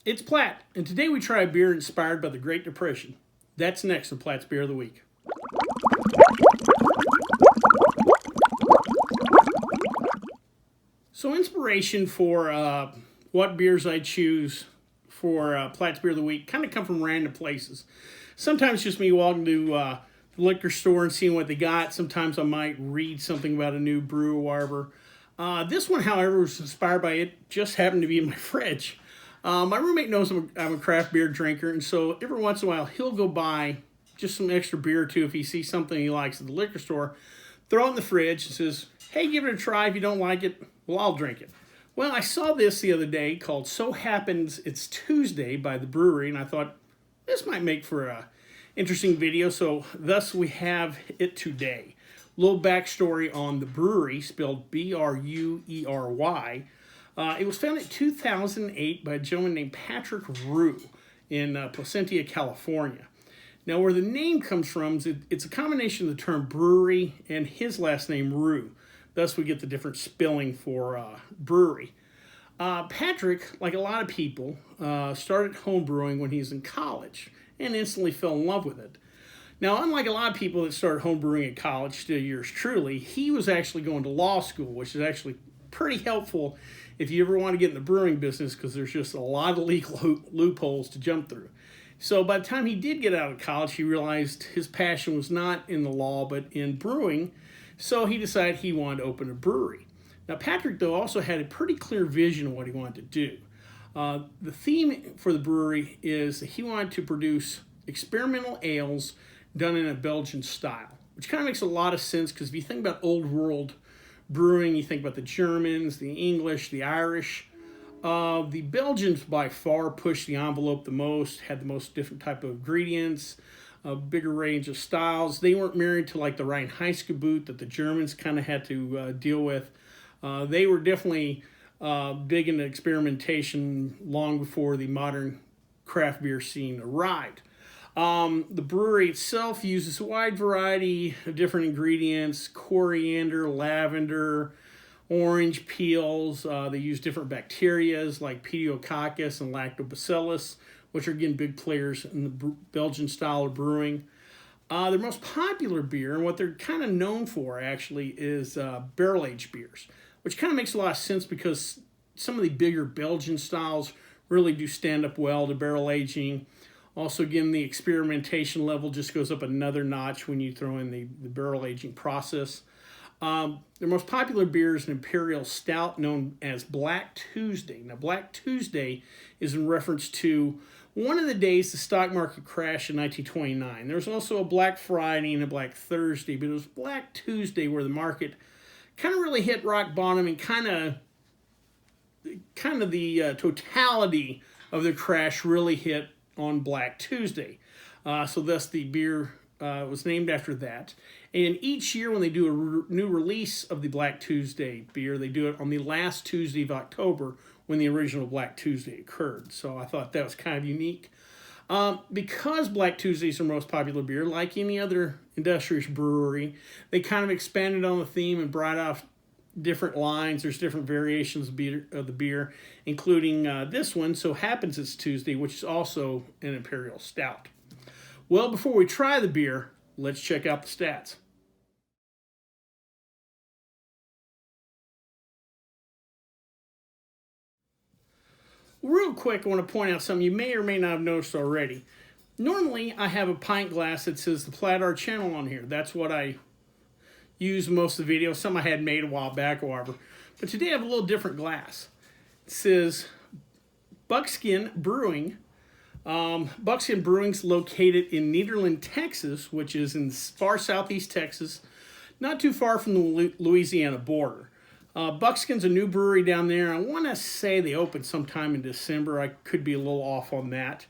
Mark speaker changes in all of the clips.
Speaker 1: It's Platt, and today we try a beer inspired by the Great Depression. That's next on Platt's Beer of the Week. So inspiration for what beers I choose for Platt's Beer of the Week kind of come from random places. Sometimes just me walking to the liquor store and seeing what they got. Sometimes I might read something about a new brew or whatever. This one, however, was inspired by it. Just happened to be in my fridge. My roommate knows I'm a craft beer drinker, and so every once in a while he'll go buy just some extra beer or two if he sees something he likes at the liquor store, throw it in the fridge and says, hey, give it a try. If you don't like it, well, I'll drink it. Well, I saw this the other day called So Happens It's Tuesday by the Bruery, and I thought this might make for a interesting video, so thus we have it today. Little backstory on the Bruery, spelled B-R-U-E-R-Y. It was founded in 2008 by a gentleman named Patrick Rue in Placentia, California. Now, where the name comes from, it's a combination of the term brewery and his last name, Rue. Thus, we get the different spelling for brewery. Patrick, like a lot of people, started home brewing when he was in college and instantly fell in love with it. Now, unlike a lot of people that started home brewing at college, still yours truly, he was actually going to law school, which is actually pretty helpful if you ever want to get in the brewing business because there's just a lot of legal loopholes to jump through. So by the time he did get out of college, he realized his passion was not in the law but in brewing, so he decided he wanted to open a brewery. Now, Patrick, though, also had a pretty clear vision of what he wanted to do. The theme for the brewery is that he wanted to produce experimental ales done in a Belgian style, which kind of makes a lot of sense because if you think about old world brewing, you think about the Germans, the English, the Irish. The Belgians by far pushed the envelope the most, had the most different type of ingredients, a bigger range of styles. They weren't married to like the Reinheitsgebot that the Germans kind of had to deal with. They were definitely big into experimentation long before the modern craft beer scene arrived. The brewery itself uses a wide variety of different ingredients: coriander, lavender, orange peels. They use different bacterias like Pediococcus and Lactobacillus, which are again big players in the Belgian style of brewing. Their most popular beer, and what they're kind of known for actually, is barrel-aged beers, which kind of makes a lot of sense because some of the bigger Belgian styles really do stand up well to barrel aging. Also, again, the experimentation level just goes up another notch when you throw in the barrel aging process. Their most popular beer is an Imperial Stout known as Black Tuesday. Now, Black Tuesday is in reference to one of the days the stock market crashed in 1929. There was also a Black Friday and a Black Thursday, but it was Black Tuesday where the market kind of really hit rock bottom and kind of the totality of the crash really hit on Black Tuesday. So thus the beer was named after that. And each year when they do a new release of the Black Tuesday beer, they do it on the last Tuesday of October when the original Black Tuesday occurred. So I thought that was kind of unique. Because Black Tuesday is their most popular beer, like any other industrious brewery, they kind of expanded on the theme and brought out different lines. There's different variations of the beer, including this one, So Happens It's Tuesday, which is also an Imperial Stout. Well, before we try the beer, let's check out the stats. Real quick, I want to point out something you may or may not have noticed already. Normally, I have a pint glass that says the Platt Art Channel on here. That's what I use most of the videos. Some I had made a while back or whatever. But today I have a little different glass. It says Buckskin Brewing. Buckskin Brewing's located in Nederland, Texas, which is in far southeast Texas, not too far from the Louisiana border. Buckskin's a new brewery down there. I want to say they opened sometime in December. I could be a little off on that.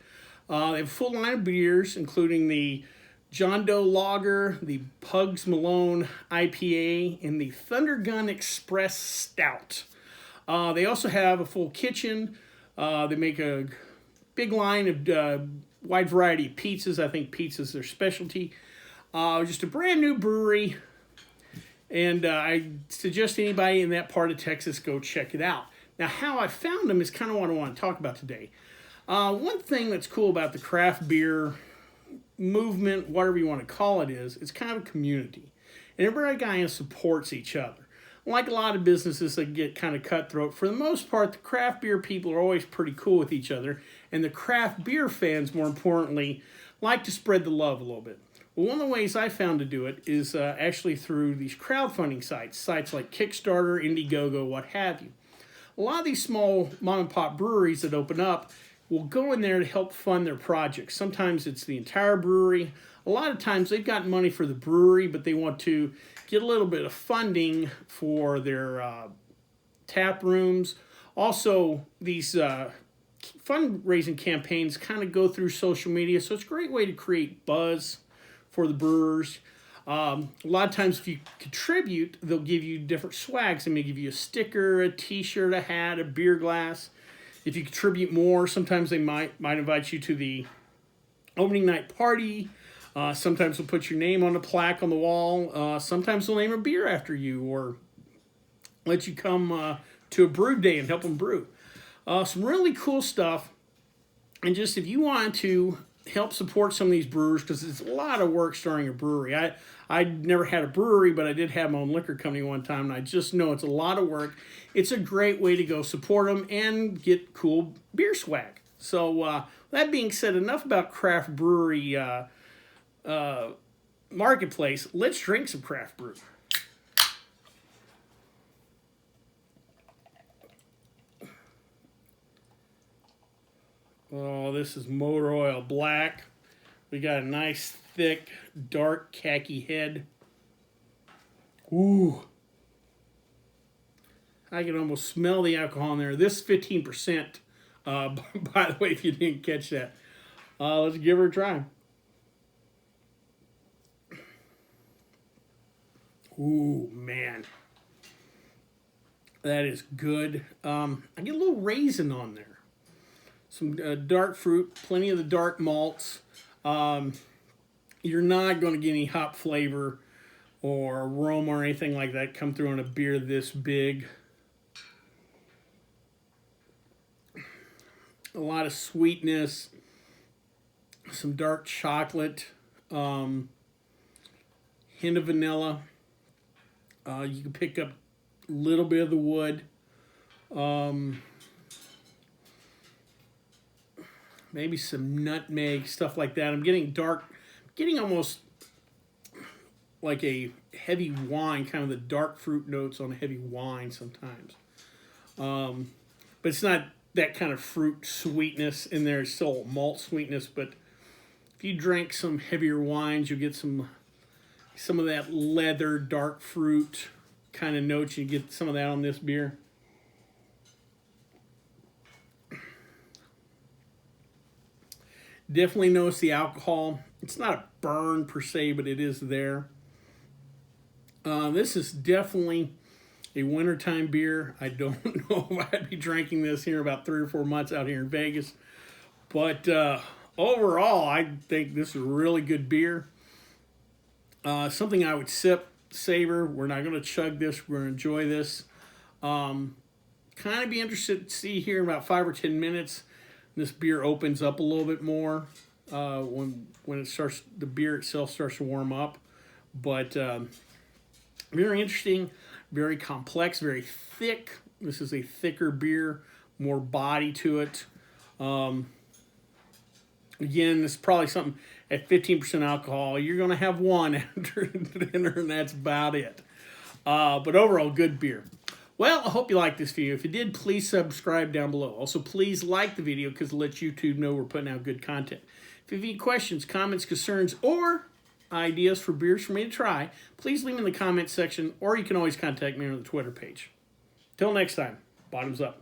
Speaker 1: They have a full line of beers, including the John Doe Lager, the Pugs Malone IPA, and the Thunder Gun Express Stout. They also have a full kitchen. They make a big line of wide variety of pizzas. I think pizza's their specialty. Just a brand new brewery. And I suggest anybody in that part of Texas go check it out. Now, how I found them is kind of what I want to talk about today. One thing that's cool about the craft beer movement, whatever you want to call it, is it's kind of a community. And everybody kind of supports each other. Like a lot of businesses that get kind of cutthroat, for the most part, the craft beer people are always pretty cool with each other. And the craft beer fans, more importantly, like to spread the love a little bit. Well, one of the ways I found to do it is actually through these crowdfunding sites like Kickstarter, Indiegogo, what have you. A lot of these small mom-and-pop breweries that open up will go in there to help fund their projects. Sometimes it's the entire brewery. A lot of times they've got money for the brewery, but they want to get a little bit of funding for their tap rooms. Also, these fundraising campaigns kind of go through social media, so it's a great way to create buzz for the brewers. A lot of times if you contribute, they'll give you different swags. They may give you a sticker, a t-shirt, a hat, a beer glass. If you contribute more, sometimes they might invite you to the opening night party. Sometimes they'll put your name on a plaque on the wall. Sometimes they'll name a beer after you or let you come to a brew day and help them brew. Some really cool stuff. And just if you want to help support some of these brewers, because it's a lot of work starting a brewery. I never had a brewery, but I did have my own liquor company one time, and I just know it's a lot of work. It's a great way to go support them and get cool beer swag. So that being said, enough about craft brewery marketplace. Let's drink some craft brew. Oh, this is motor oil black. We got a nice, thick, dark khaki head. Ooh. I can almost smell the alcohol in there. This is 15%, by the way, if you didn't catch that. Let's give her a try. Ooh, man. That is good. I get a little raisin on there. Some dark fruit, plenty of the dark malts. You're not going to get any hop flavor or aroma or anything like that come through on a beer this big. A lot of sweetness, some dark chocolate, hint of vanilla. You can pick up a little bit of the wood. Maybe some nutmeg, stuff like that. I'm getting almost like a heavy wine, kind of the dark fruit notes on a heavy wine sometimes. But it's not that kind of fruit sweetness in there. It's still malt sweetness, but if you drink some heavier wines, you'll get some of that leather, dark fruit kind of notes. You get some of that on this beer. Definitely notice the alcohol. It's not a burn per se, but it is there. This is definitely a wintertime beer. I don't know if I'd be drinking this here about 3 or 4 months out here in Vegas. But overall, I think this is a really good beer. Something I would sip, savor. We're not going to chug this. We're going to enjoy this. Kind of be interested to see here in about 5 or 10 minutes. This beer opens up a little bit more when it starts. The beer itself starts to warm up, but very interesting, very complex, very thick. This is a thicker beer, more body to it. Again, this is probably something at 15% alcohol. You're going to have one after dinner, and that's about it. But overall, good beer. Well, I hope you liked this video. If you did, please subscribe down below. Also, please like the video because it lets YouTube know we're putting out good content. If you have any questions, comments, concerns, or ideas for beers for me to try, please leave them in the comments section, or you can always contact me on the Twitter page. Till next time, bottoms up.